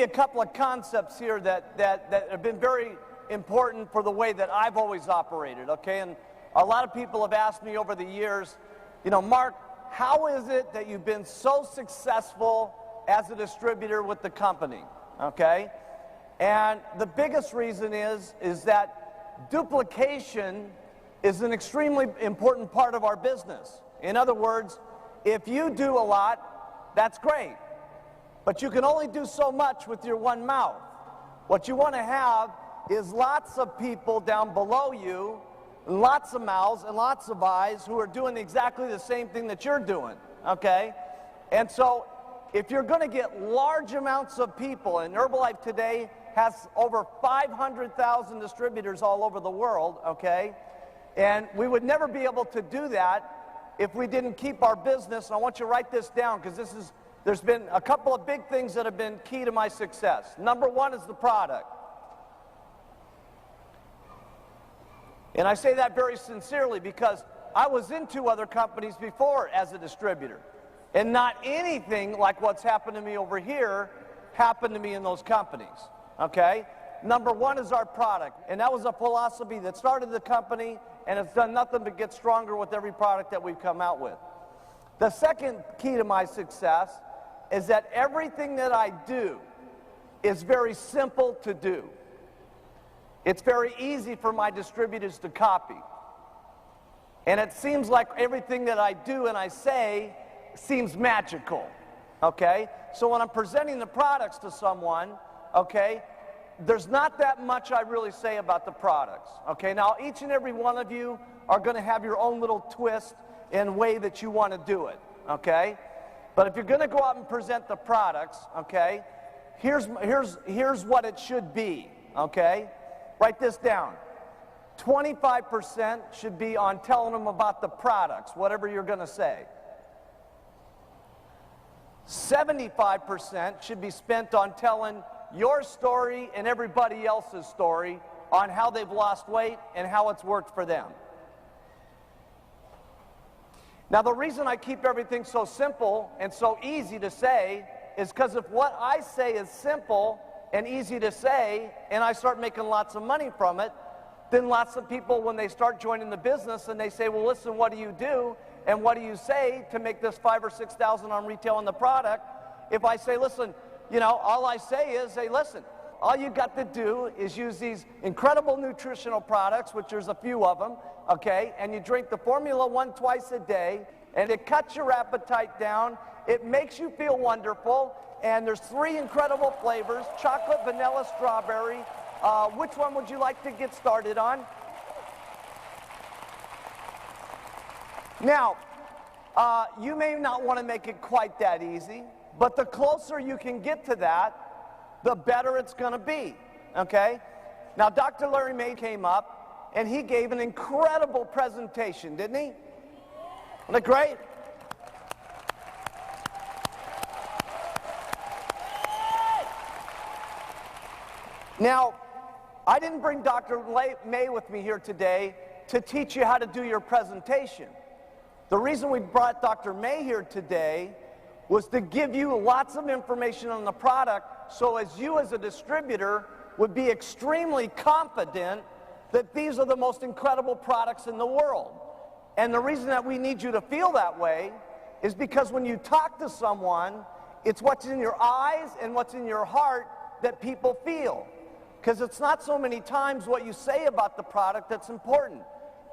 you a couple of concepts here that have been very important for the way that I've always operated, okay? And a lot of people have asked me over the years, you know, Mark, how is it that you've been so successful as a distributor with the company, okay? And the biggest reason is that duplication is an extremely important part of our business. In other words, if you do a lot, that's great. But you can only do so much with your one mouth. What you want to have is lots of people down below you, and lots of mouths and lots of eyes who are doing exactly the same thing that you're doing, okay? And so if you're going to get large amounts of people, and Herbalife today has over 500,000 distributors all over the world, okay? And we would never be able to do that if we didn't keep our business. And I want you to write this down, because there's been a couple of big things that have been key to my success. Number one is the product. And I say that very sincerely because I was in 2 other companies before as a distributor. And not anything like what's happened to me over here happened to me in those companies, okay? Number one is our product. And that was a philosophy that started the company, and it's done nothing but get stronger with every product that we've come out with. The second key to my success is that everything that I do is very simple to do. It's very easy for my distributors to copy. And it seems like everything that I do and I say seems magical, okay? So when I'm presenting the products to someone, okay, there's not that much I really say about the products, okay? Now, each and every one of you are going to have your own little twist and way that you want to do it, okay? But if you're going to go out and present the products, okay, here's what it should be, okay? Write this down. 25% should be on telling them about the products, whatever you're going to say. 75% should be spent on telling your story and everybody else's story on how they've lost weight and how it's worked for them. Now, the reason I keep everything so simple and so easy to say is because if what I say is simple and easy to say, and I start making lots of money from it, then lots of people, when they start joining the business and they say, well, listen, what do you do? And what do you say to make this $5,000 or $6,000 on retail on the product? If I say, listen, you know, all I say is, hey, listen, all you got to do is use these incredible nutritional products, which there's a few of them, okay, and you drink the Formula One twice a day, and it cuts your appetite down, it makes you feel wonderful, and there's 3 incredible flavors, chocolate, vanilla, strawberry. Which one would you like to get started on? Now, you may not want to make it quite that easy, but the closer you can get to that, the better it's going to be, okay? Now, Dr. Larry May came up, and he gave an incredible presentation, didn't he? Wasn't it great? Now, I didn't bring Dr. May with me here today to teach you how to do your presentation. The reason we brought Dr. May here today was to give you lots of information on the product, so as you as a distributor would be extremely confident that these are the most incredible products in the world. And the reason that we need you to feel that way is because when you talk to someone, it's what's in your eyes and what's in your heart that people feel. Because it's not so many times what you say about the product that's important.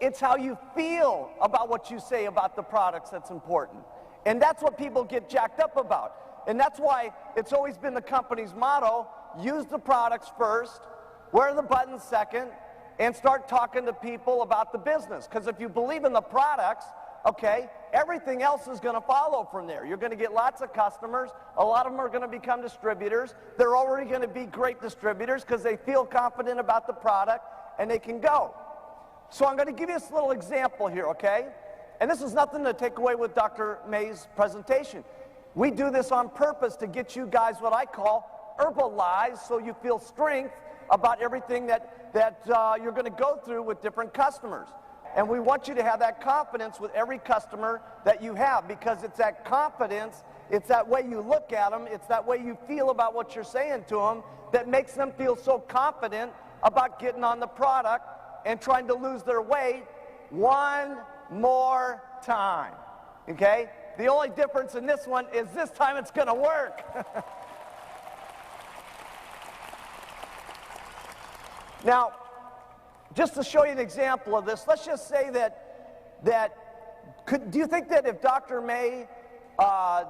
It's how you feel about what you say about the products that's important. And that's what people get jacked up about. And that's why it's always been the company's motto, use the products first, wear the buttons second, and start talking to people about the business. Because if you believe in the products, okay, everything else is going to follow from there. You're going to get lots of customers. A lot of them are going to become distributors. They're already going to be great distributors because they feel confident about the product and they can go. So I'm going to give you this little example here, okay? And this is nothing to take away with Dr. May's presentation. We do this on purpose to get you guys what I call herbalize, so you feel strength about everything that you're going to go through with different customers. And we want you to have that confidence with every customer that you have, because it's that confidence It's that way you look at them. It's that way you feel about what you're saying to them that makes them feel so confident about getting on the product and trying to lose their weight one more time, okay? The only difference in this one is this time it's going to work. Now, just to show you an example of this, let's just say do you think that if Dr. May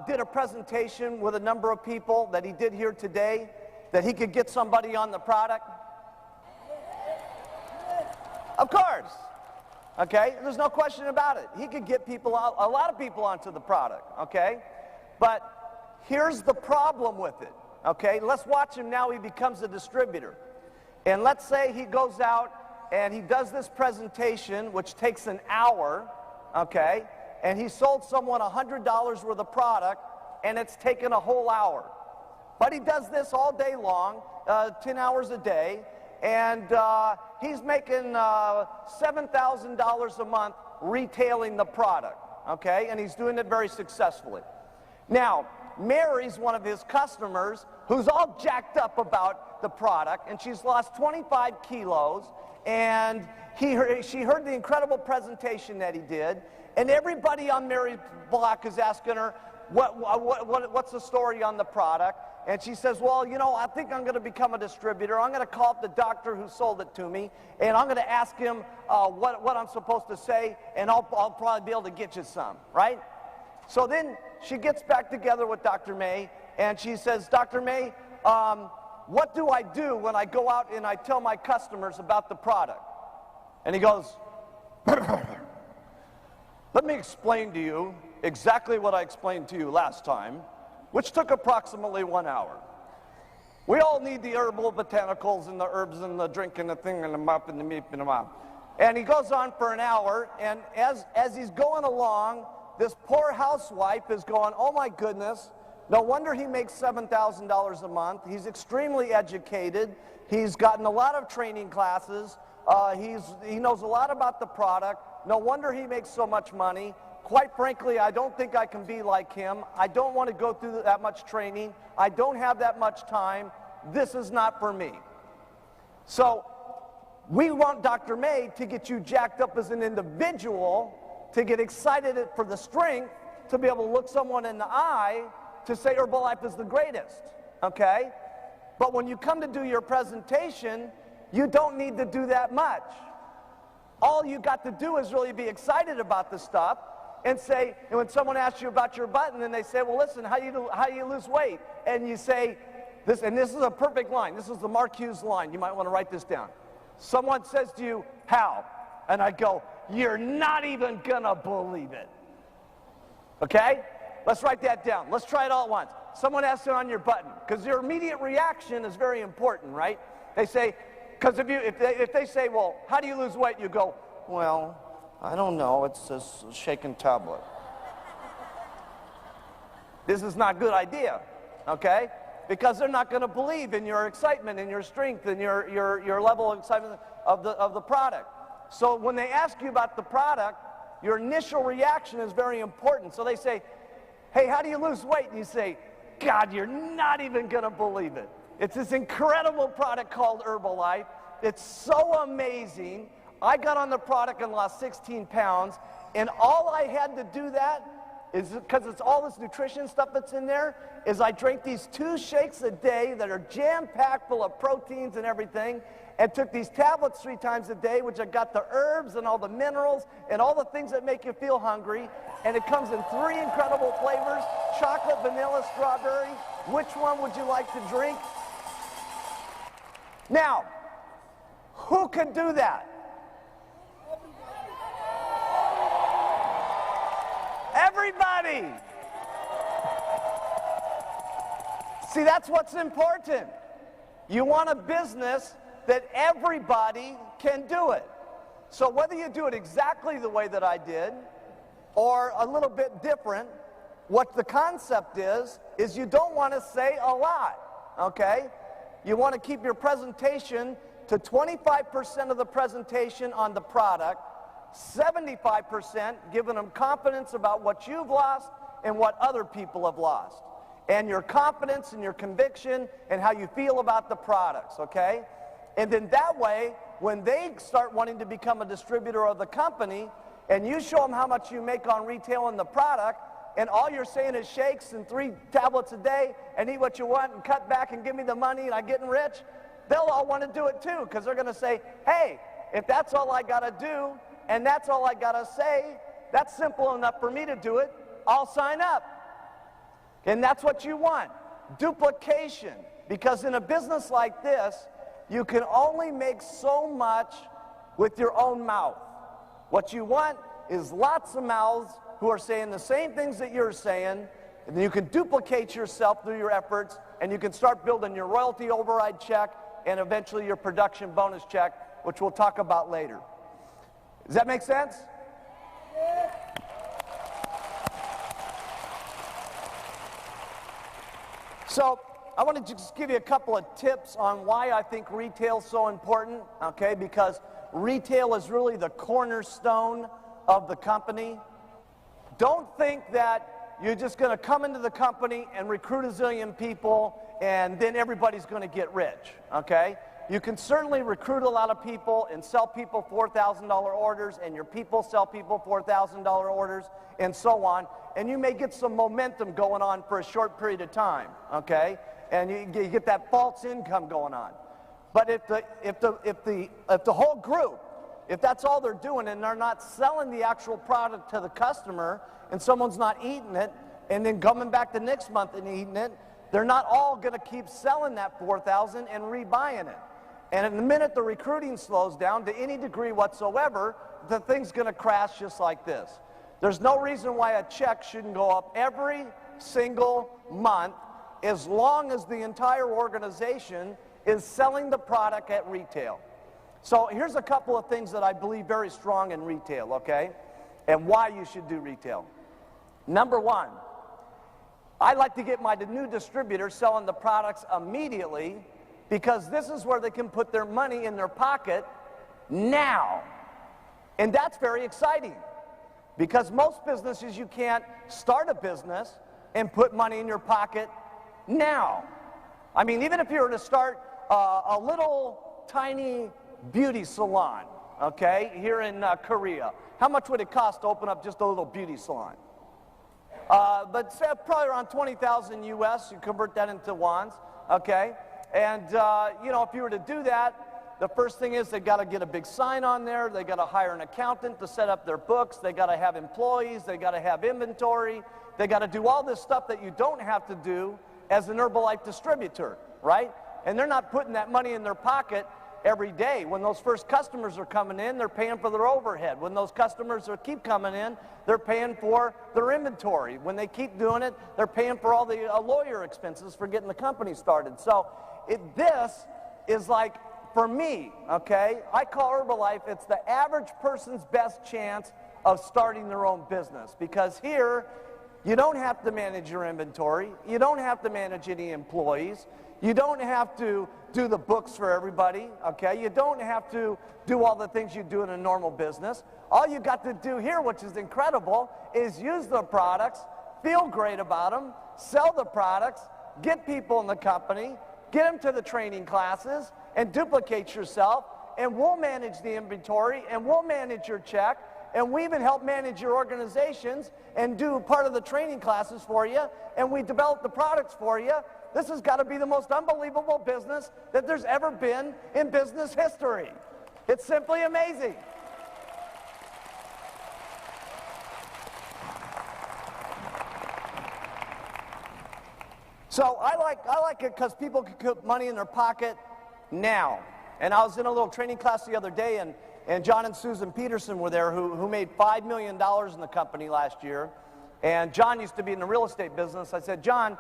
did a presentation with a number of people that he did here today, that he could get somebody on the product? Of course. Okay, there's no question about it. He could get people, a lot of people onto the product, okay? But here's the problem with it, okay? Let's watch him now. He becomes a distributor. And let's say he goes out and he does this presentation, which takes an hour, okay? And he sold someone $100 worth of product, and it's taken a whole hour. But he does this all day long, 10 hours a day, and he's making $7,000 a month retailing the product, okay? And he's doing it very successfully. Now, Mary's one of his customers who's all jacked up about the product, and she's lost 25 kilos, and she heard the incredible presentation that he did, and everybody on Mary's block is asking her, what's the story on the product? And she says, well, you know, I think I'm going to become a distributor. I'm going to call up the doctor who sold it to me, and I'm going to ask him what I'm supposed to say, and I'll probably be able to get you some, right? So then she gets back together with Dr. May, and she says, Dr. May, what do I do when I go out and I tell my customers about the product? And he goes, let me explain to you exactly what I explained to you last time, which took approximately 1 hour. We all need the herbal botanicals and the herbs and the drink and the thing and the mop and the meep and the mop. And he goes on for an hour, and as he's going along, this poor housewife is going, oh my goodness, no wonder he makes $7,000 a month. He's extremely educated. He's gotten a lot of training classes. He knows a lot about the product. No wonder he makes so much money. Quite frankly, I don't think I can be like him. I don't want to go through that much training. I don't have that much time. This is not for me. So we want Dr. May to get you jacked up as an individual, to get excited for the strength, to be able to look someone in the eye, to say Herbalife is the greatest, okay? But when you come to do your presentation, you don't need to do that much. All you got to do is really be excited about the stuff and say, and when someone asks you about your button and they say, well, listen, how do you lose weight? And you say, this is a perfect line. This is the Mark Hughes line. You might want to write this down. Someone says to you, how? And I go, you're not even going to believe it. Okay? Let's write that down. Let's try it all at once. Someone asks it on your button, because your immediate reaction is very important, right? They say, because if they say, well, how do you lose weight? You go, well, I don't know. It's a shaken tablet. This is not a good idea, okay? Because they're not going to believe in your excitement and your strength and your level of excitement of the product. So when they ask you about the product, your initial reaction is very important. So they say, hey, how do you lose weight? And you say, God, you're not even going to believe it. It's this incredible product called Herbalife. It's so amazing. I got on the product and lost 16 pounds, and all I had to do that is, because it's all this nutrition stuff that's in there, is I drank these 2 shakes a day that are jam-packed full of proteins and everything, and took these tablets 3 times a day, which I got the herbs and all the minerals and all the things that make you feel hungry, and it comes in 3 incredible flavors, chocolate, vanilla, strawberry. Which one would you like to drink? Now, who can do that? Everybody. See, that's what's important. You want a business that everybody can do it. So whether you do it exactly the way that I did or a little bit different, what the concept is you don't want to say a lot, okay? You want to keep your presentation to 25% of the presentation on the product, 75% giving them confidence about what you've lost, in what other people have lost, and your confidence and your conviction and how you feel about the products, okay? And then that way, when they start wanting to become a distributor of the company, and you show them how much you make on retail and the product, and all you're saying is shakes and 3 tablets a day and eat what you want and cut back and give me the money and I'm getting rich, they'll all want to do it too, because they're going to say, hey, if that's all I got to do and that's all I got to say, that's simple enough for me to do it, I'll sign up. And that's what you want, duplication. Because in a business like this, you can only make so much with your own mouth. What you want is lots of mouths who are saying the same things that you're saying, and then you can duplicate yourself through your efforts, and you can start building your royalty override check and eventually your production bonus check, which we'll talk about later. Does that make sense? So I want to just give you a couple of tips on why I think retail is so important, okay? Because retail is really the cornerstone of the company. Don't think that you're just going to come into the company and recruit a zillion people and then everybody's going to get rich, okay? You can certainly recruit a lot of people and sell people $4,000 orders, and your people sell people $4,000 orders, and so on. And you may get some momentum going on for a short period of time, okay? And you get that false income going on. But if the whole group, if that's all they're doing and they're not selling the actual product to the customer, and someone's not eating it, and then coming back the next month and eating it, they're not all going to keep selling that 4,000 and rebuying it. And in the minute the recruiting slows down to any degree whatsoever, the thing's going to crash just like this. There's no reason why a check shouldn't go up every single month as long as the entire organization is selling the product at retail. So here's a couple of things that I believe very strong in retail, okay? And why you should do retail. Number one, I like to get my new distributors selling the products immediately, because this is where they can put their money in their pocket now. And that's very exciting, because most businesses, you can't start a business and put money in your pocket now. I mean, even if you were to start a little tiny beauty salon, okay, here in Korea, how much would it cost to open up just a little beauty salon? But say probably around 20,000 US, you convert that into wons, okay? And, you know, if you were to do that, the first thing is they got to get a big sign on there, they got to hire an accountant to set up their books, they got to have employees, they got to have inventory, they got to do all this stuff that you don't have to do as an Herbalife distributor, right? And they're not putting that money in their pocket every day. When those first customers are coming in, they're paying for their overhead. When those customers keep coming in, they're paying for their inventory. When they keep doing it, they're paying for all the lawyer expenses for getting the company started. So this is like, for me, okay, I call Herbalife, it's the average person's best chance of starting their own business. Because here, you don't have to manage your inventory. You don't have to manage any employees. You don't have to do the books for everybody, okay? You don't have to do all the things you do in a normal business. All you got to do here, which is incredible, is use the products, feel great about them, sell the products, get people in the company, get them to the training classes, and duplicate yourself, and we'll manage the inventory, and we'll manage your check, and we even help manage your organizations and do part of the training classes for you, and we develop the products for you. This has got to be the most unbelievable business that there's ever been in business history. It's simply amazing. So I like it because people can put money in their pocket now. And I was in a little training class the other day, and John and Susan Peterson were there, who made $5 million in the company last year. And John used to be in the real estate business. I said, John,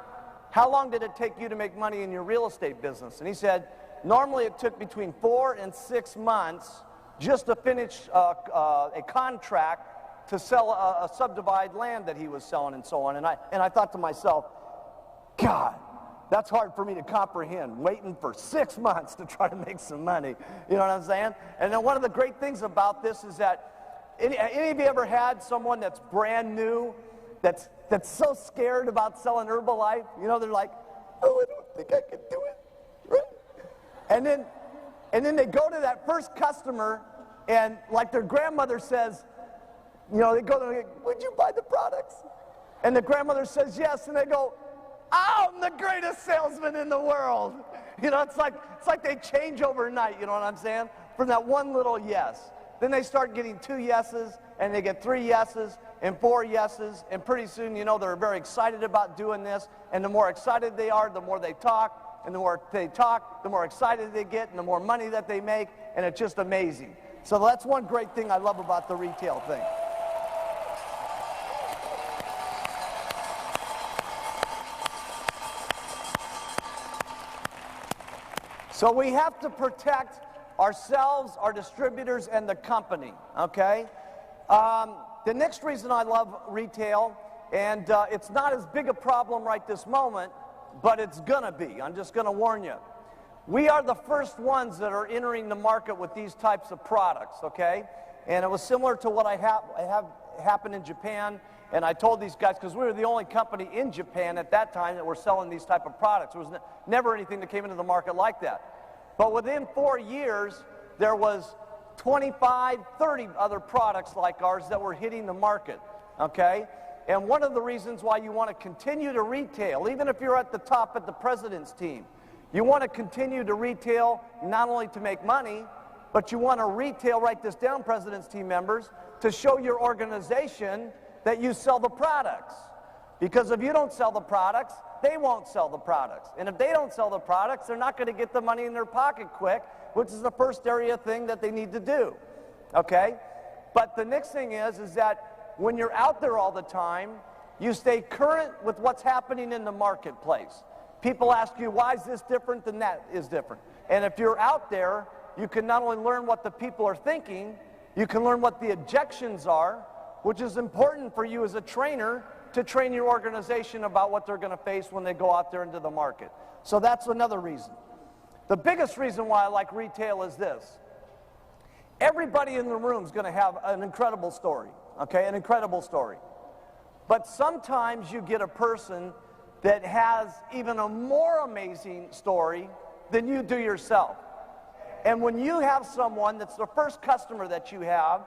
how long did it take you to make money in your real estate business? And he said, normally it took between 4 and 6 months just to finish a contract to sell a subdivided land that he was selling and so on. And I thought to myself, God, that's hard for me to comprehend, waiting for 6 months to try to make some money. You know what I'm saying? And then one of the great things about this is that any of you ever had someone that's brand new, that's that's so scared about selling Herbalife. You know, they're like, oh, I don't think I can do it. Right? And then they go to that first customer, and like their grandmother says, you know, they go to them, would you buy the products? And the grandmother says yes, and they go, I'm the greatest salesman in the world. You know, it's like they change overnight, you know what I'm saying? From that one little yes. Then they start getting 2 yeses, and they get 3 yeses, and 4 yeses, and pretty soon, you know, they're very excited about doing this, and the more excited they are, the more they talk, and the more they talk, the more excited they get, and the more money that they make, and it's just amazing. So that's one great thing I love about the retail thing. So we have to protect ourselves, our distributors, and the company, okay? The next reason I love retail, and it's not as big a problem right this moment, but it's gonna be. I'm just gonna warn you. We are the first ones that are entering the market with these types of products, okay? And it was similar to what I have happened in Japan, and I told these guys, because we were the only company in Japan at that time that were selling these type of products. There was never anything that came into the market like that. But within 4 years, there was 25, 30 other products like ours that were hitting the market, okay? And one of the reasons why you want to continue to retail, even if you're at the top at the president's team, you want to continue to retail not only to make money, but you want to retail, write this down, president's team members, to show your organization that you sell the products. Because if you don't sell the products, they won't sell the products. And if they don't sell the products, they're not going to get the money in their pocket quick, which is the first area thing that they need to do, okay? But the next thing is that when you're out there all the time, you stay current with what's happening in the marketplace. People ask you, why is this different than that is different? And if you're out there, you can not only learn what the people are thinking, you can learn what the objections are, which is important for you as a trainer to train your organization about what they're going to face when they go out there into the market. So that's another reason. The biggest reason why I like retail is this. Everybody in the room is going to have an incredible story, okay, an incredible story. But sometimes you get a person that has even a more amazing story than you do yourself. And when you have someone that's the first customer that you have,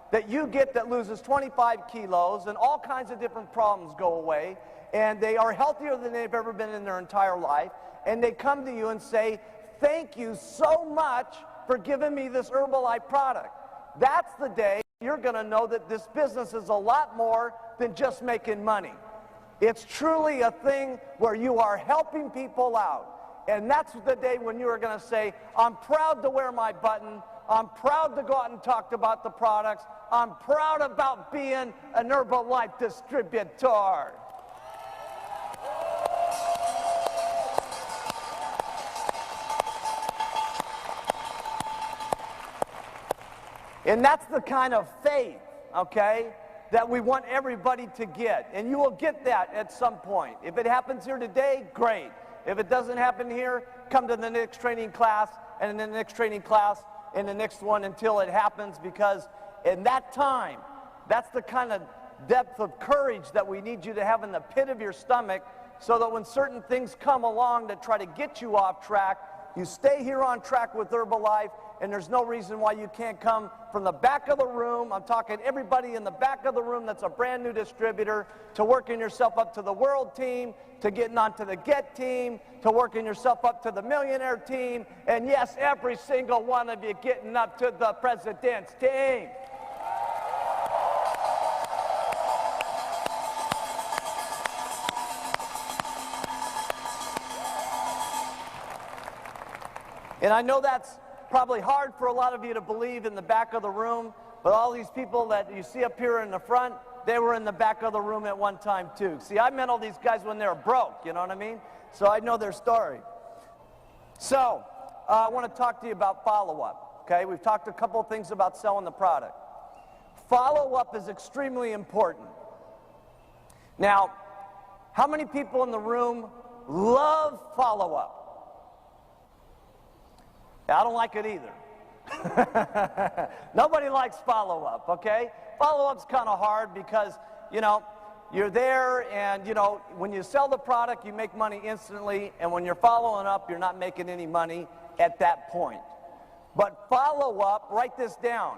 that you get that loses 25 kilos and all kinds of different problems go away, and they are healthier than they've ever been in their entire life, and they come to you and say, thank you so much for giving me this Herbalife product. That's the day you're going to know that this business is a lot more than just making money. It's truly a thing where you are helping people out. And that's the day when you are going to say, I'm proud to wear my button. I'm proud to go out and talk about the products. I'm proud about being an Herbalife distributor. And that's the kind of faith, okay, that we want everybody to get. And you will get that at some point. If it happens here today, great. If it doesn't happen here, come to the next training class, and in the next training class, and the next one until it happens, because in that time, that's the kind of depth of courage that we need you to have in the pit of your stomach, so that when certain things come along that try to get you off track, you stay here on track with Herbalife, and there's no reason why you can't come from the back of the room. I'm talking everybody in the back of the room that's a brand new distributor, to working yourself up to the world team, to getting onto the get team, to working yourself up to the millionaire team, and yes, every single one of you getting up to the president's team. And I know that's probably hard for a lot of you to believe in the back of the room, but all these people that you see up here in the front, they were in the back of the room at one time too. See, I met all these guys when they were broke, you know what I mean? So I know their story. So, I want to talk to you about follow-up, okay? We've talked a couple of things about selling the product. Follow-up is extremely important. Now, how many people in the room love follow-up? I don't like it either. Nobody likes follow-up, okay? Follow-up's kind of hard because, you know, you're there, and, you know, when you sell the product, you make money instantly, and when you're following up, you're not making any money at that point. But follow-up, write this down,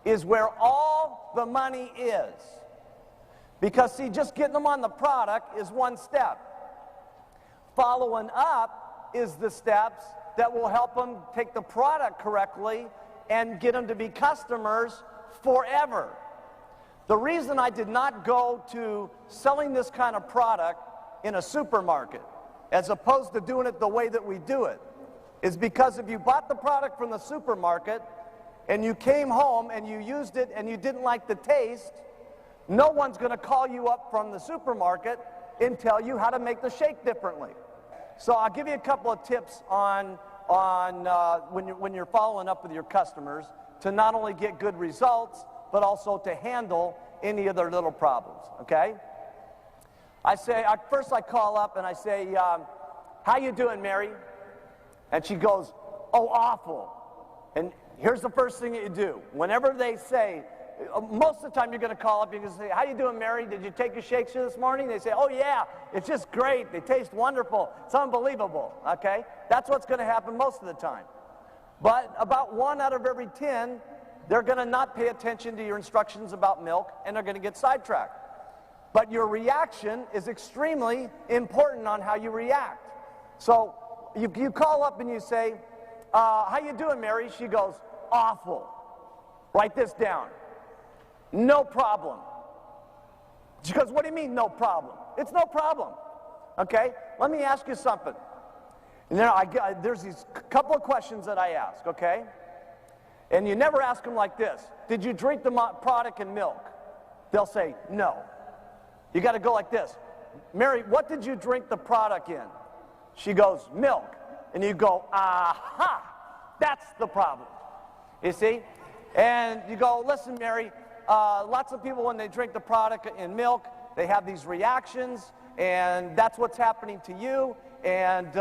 is where all the money is. Because, see, just getting them on the product is one step. Following up is the steps that will help them take the product correctly and get them to be customers forever. The reason I did not go to selling this kind of product in a supermarket, as opposed to doing it the way that we do it, is because if you bought the product from the supermarket and you came home and you used it and you didn't like the taste, no one's going to call you up from the supermarket and tell you how to make the shake differently. So I'll give you a couple of tips on when you're following up with your customers to not only get good results, but also to handle any of their little problems, okay? First I call up and I say, how you doing, Mary? And she goes, oh, awful. And here's the first thing that you do. Whenever they say, most of the time you're going to call up, you're going to say, how you doing, Mary? Did you take your shakes here this morning? They say, oh, yeah, it's just great. They taste wonderful. It's unbelievable, okay? That's what's going to happen most of the time. But about 1 out of every 10, they're going to not pay attention to your instructions about milk, and they're going to get sidetracked. But your reaction is extremely important on how you react. So you call up and you say, how you doing, Mary? She goes, awful. Write this down. No problem. She goes, what do you mean, no problem? It's no problem. Okay? Let me ask you something. And then there's these couple of questions that I ask, okay? And you never ask them like this. Did you drink the product in milk? They'll say, no. You got to go like this. Mary, what did you drink the product in? She goes, milk. And you go, aha, that's the problem. You see? And you go, listen, Mary, lots of people, when they drink the product in milk, they have these reactions, and that's what's happening to you. And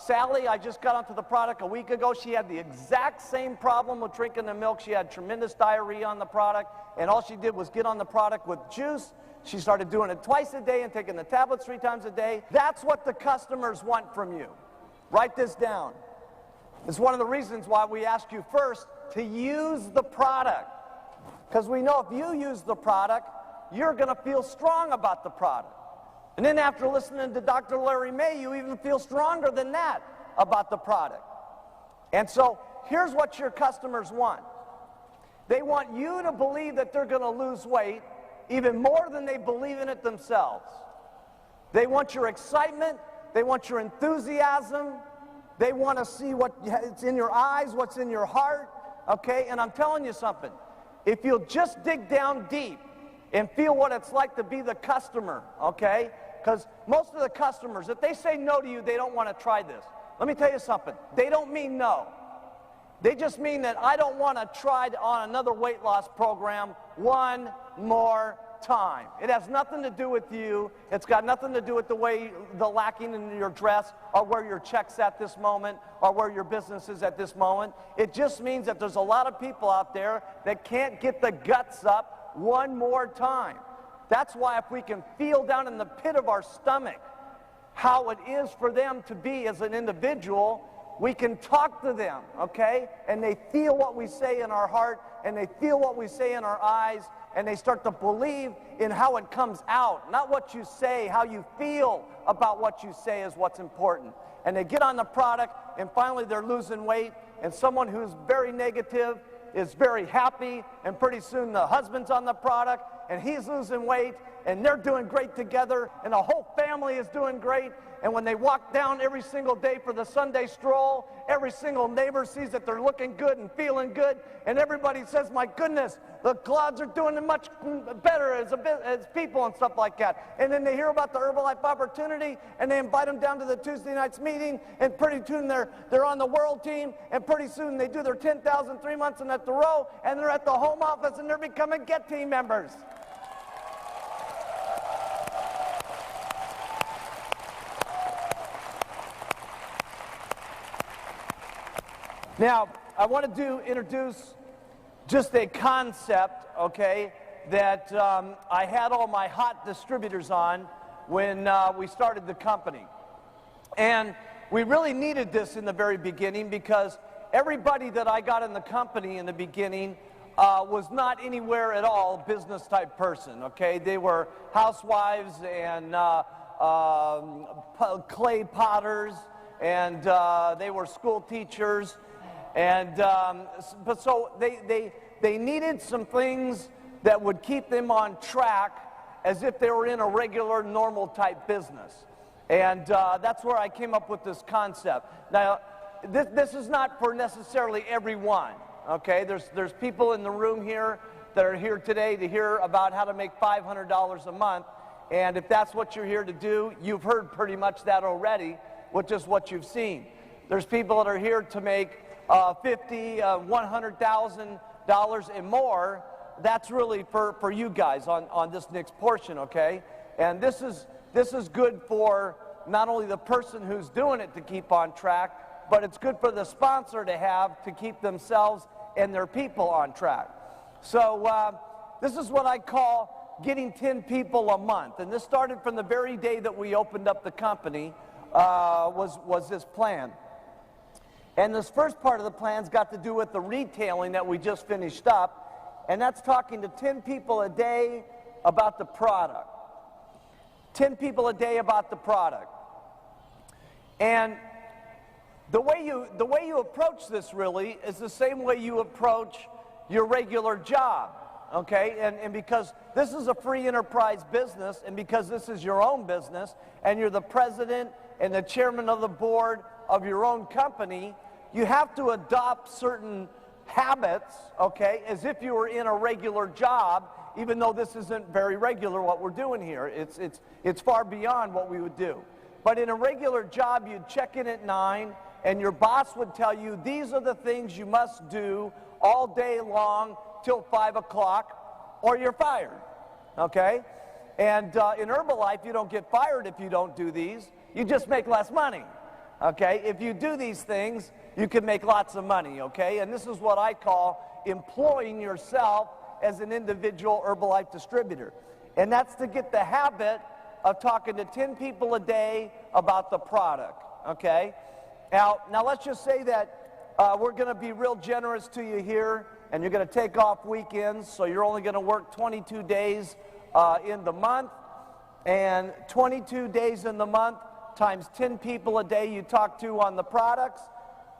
Sally, I just got onto the product a week ago. She had the exact same problem with drinking the milk. She had tremendous diarrhea on the product, and all she did was get on the product with juice. She started doing it twice a day and taking the tablets 3 times a day. That's what the customers want from you. Write this down. It's one of the reasons why we ask you first to use the product. Because we know if you use the product, you're going to feel strong about the product. And then after listening to Dr. Larry May, you even feel stronger than that about the product. And so here's what your customers want. They want you to believe that they're going to lose weight even more than they believe in it themselves. They want your excitement. They want your enthusiasm. They want to see what's in your eyes, what's in your heart. Okay? And I'm telling you something. If you'll just dig down deep and feel what it's like to be the customer, okay? Because most of the customers, if they say no to you, they don't want to try this. Let me tell you something. They don't mean no. They just mean that I don't want to try on another weight loss program one more time. It has nothing to do with you. It's got nothing to do with the lacking in your dress or where your check's at this moment or where your business is at this moment. It just means that there's a lot of people out there that can't get the guts up one more time. That's why if we can feel down in the pit of our stomach how it is for them to be as an individual, we can talk to them, okay? And they feel what we say in our heart, and they feel what we say in our eyes, and they start to believe in how it comes out. Not what you say, how you feel about what you say is what's important. And they get on the product, and finally they're losing weight, and someone who's very negative is very happy, and pretty soon the husband's on the product, and he's losing weight, and they're doing great together, and the whole family is doing great. And when they walk down every single day for the Sunday stroll, every single neighbor sees that they're looking good and feeling good, and everybody says, my goodness, the clouds are doing much better as people and stuff like that. And then they hear about the Herbalife opportunity, and they invite them down to the Tuesday night's meeting, and pretty soon they're on the world team, and pretty soon they do their 10,000 3 months in at the row, and they're at the home office, and they're becoming Get Team members. Now, I want to introduce just a concept, okay, that I had all my hot distributors on when we started the company. And we really needed this in the very beginning because everybody that I got in the company in the beginning was not anywhere at all business type person, okay? They were housewives and clay potters, and they were school teachers, and but so they needed some things that would keep them on track as if they were in a regular, normal type business. And that's where I came up with this concept. Now, this is not for necessarily everyone, okay? There's people in the room here that are here today to hear about how to make $500 a month. And if that's what you're here to do, you've heard pretty much that already with just what you've seen. There's people that are here to make $50,000, $100,000 and more. That's really for you guys on this next portion, okay? And this is good for not only the person who's doing it to keep on track, but it's good for the sponsor to have to keep themselves and their people on track. So this is what I call getting 10 people a month. And this started from the very day that we opened up the company, was this plan. And this first part of the plan's got to do with the retailing that we just finished up. And that's talking to 10 people a day about the product. 10 people a day about the product. And the way you approach this really is the same way you approach your regular job, okay? And because this is a free enterprise business, and because this is your own business, and you're the president and the chairman of the board of your own company, you have to adopt certain habits, okay, as if you were in a regular job, even though this isn't very regular what we're doing here. It's far beyond what we would do. But in a regular job, you'd check in at 9, and your boss would tell you, these are the things you must do all day long till 5 o'clock, or you're fired, okay? And in Herbalife, you don't get fired if you don't do these. You just make less money, okay? If you do these things, you can make lots of money, okay? And this is what I call employing yourself as an individual Herbalife distributor. And that's to get the habit of talking to 10 people a day about the product, okay? Now let's just say that we're going to be real generous to you here, and you're going to take off weekends, so you're only going to work 22 days in the month, and 22 days in the month times 10 people a day you talk to on the products,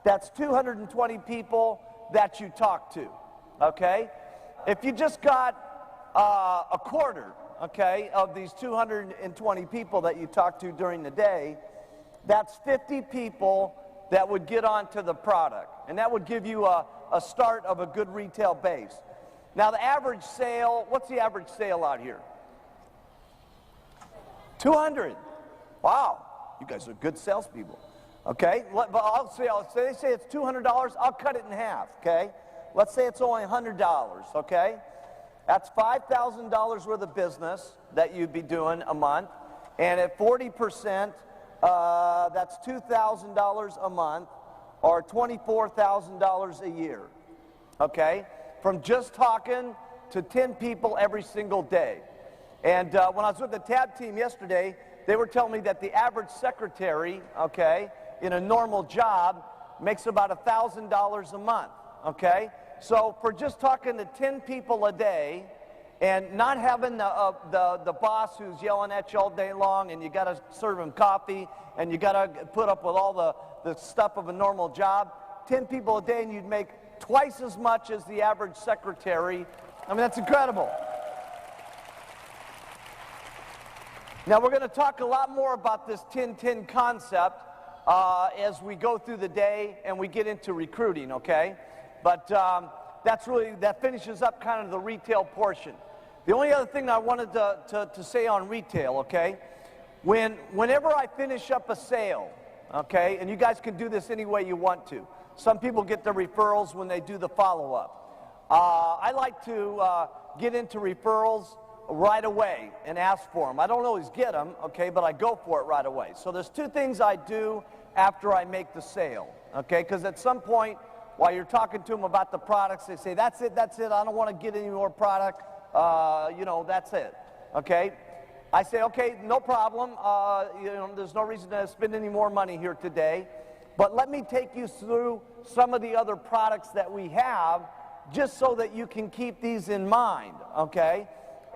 that's 220 people that you talk to, okay? If you just got a quarter, okay, of these 220 people that you talk to during the day, that's 50 people that would get onto the product. And that would give you a start of a good retail base. Now the average sale, what's the average sale out here? 200. Wow, you guys are good salespeople. Okay, I'll say they say it's $200, I'll cut it in half, okay? Let's say it's only $100, okay? That's $5,000 worth of business that you'd be doing a month, and at 40%, that's $2,000 a month, or $24,000 a year, okay? From just talking to 10 people every single day. And when I was with the TAB team yesterday, they were telling me that the average secretary, okay, in a normal job makes about $1,000 a month, okay? So for just talking to 10 people a day and not having the boss who's yelling at you all day long, and you got to serve him coffee, and you got to put up with all the stuff of a normal job, 10 people a day, and you'd make twice as much as the average secretary. I mean, that's incredible. Now, we're going to talk a lot more about this 10-10 concept as we go through the day and we get into recruiting, okay? But that finishes up kind of the retail portion. The only other thing I wanted to say on retail, okay? Whenever I finish up a sale, okay, and you guys can do this any way you want to. Some people get their referrals when they do the follow-up. I like to get into referrals right away and ask for them. I don't always get them, okay, but I go for it right away. So there's two things I do after I make the sale, okay? Because at some point, while you're talking to them about the products, they say, that's it, I don't want to get any more product. You know, that's it, okay? I say, okay, no problem. You know, there's no reason to spend any more money here today. But let me take you through some of the other products that we have just so that you can keep these in mind, okay?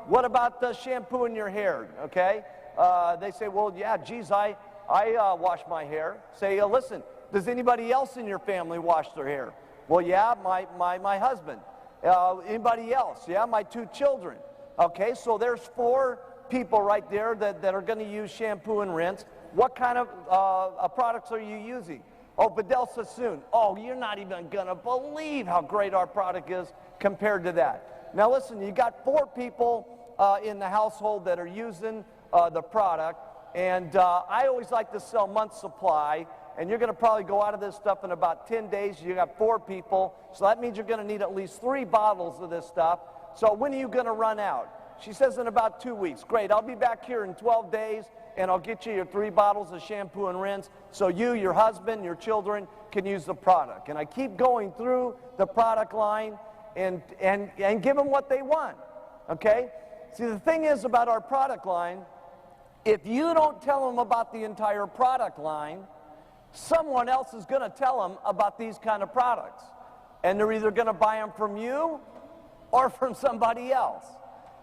What about the shampoo in your hair, okay? They say, well, yeah, geez, I wash my hair. Say, listen, does anybody else in your family wash their hair? Well, yeah, my husband. Anybody else? Yeah, my 2 children. Okay, so there's 4 people right there that are going to use shampoo and rinse. What kind of products are you using? Oh, Bedell Sassoon. Oh, you're not even going to believe how great our product is compared to that. Now listen, you got 4 people in the household that are using the product, and I always like to sell month supply, and you're going to probably go out of this stuff in about 10 days. You got 4 people, so that means you're going to need at least 3 bottles of this stuff. So when are you going to run out? She says in about 2 weeks. Great, I'll be back here in 12 days, and I'll get you your 3 bottles of shampoo and rinse so you, your husband, your children can use the product. And I keep going through the product line and give them what they want, okay? See, the thing is about our product line, if you don't tell them about the entire product line, someone else is going to tell them about these kind of products. And they're either going to buy them from you or from somebody else.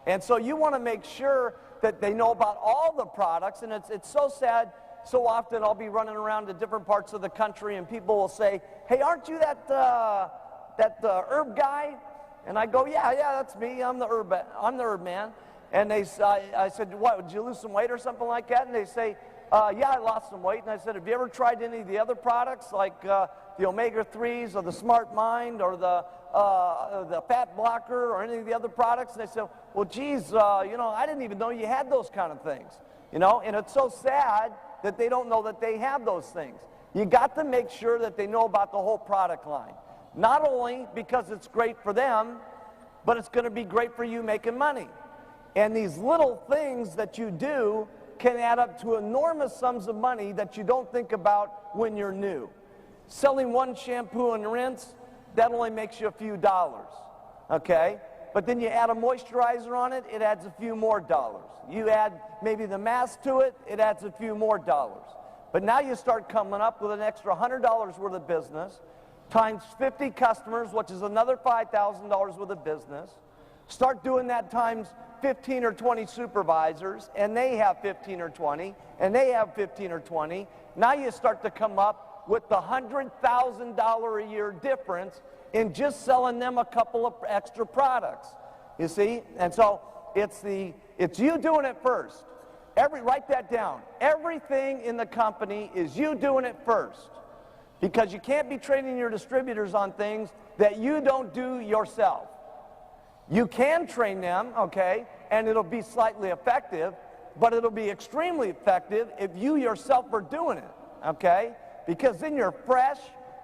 And so you want to make sure that they know about all the products. And it's so sad, so often I'll be running around to different parts of the country and people will say, hey, aren't you that herb guy? And I go, yeah, that's me. I'm the herb man. And I said, what, did you lose some weight or something like that? And they say, yeah, I lost some weight. And I said, have you ever tried any of the other products like the omega-3s or the Smart Mind or the fat blocker or any of the other products? And they said, well, geez, you know, I didn't even know you had those kind of things. You know, and it's so sad that they don't know that they have those things. You got to make sure that they know about the whole product line. Not only because it's great for them, but it's going to be great for you making money. And these little things that you do can add up to enormous sums of money that you don't think about when you're new. Selling 1 shampoo and rinse, that only makes you a few dollars, okay? But then you add a moisturizer on it, it adds a few more dollars. You add maybe the mask to it, it adds a few more dollars. But now you start coming up with an extra $100 worth of business, times 50 customers, which is another $5,000 worth of business. Start doing that times 15 or 20 supervisors, and they have 15 or 20, and they have 15 or 20. Now you start to come up with the $100,000 a year difference in just selling them a couple of extra products. You see? And so it's you doing it first. Write that down. Everything in the company is you doing it first. Because you can't be training your distributors on things that you don't do yourself. You can train them, okay, and it'll be slightly effective, but it'll be extremely effective if you yourself are doing it, okay? Because then you're fresh,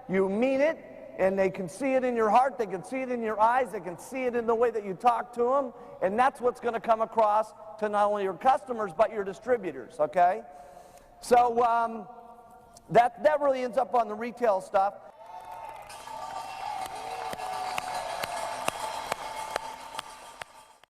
you mean it, and they can see it in your heart, they can see it in your eyes, they can see it in the way that you talk to them, and that's what's going to come across to not only your customers, but your distributors, okay? So that really ends up on the retail stuff.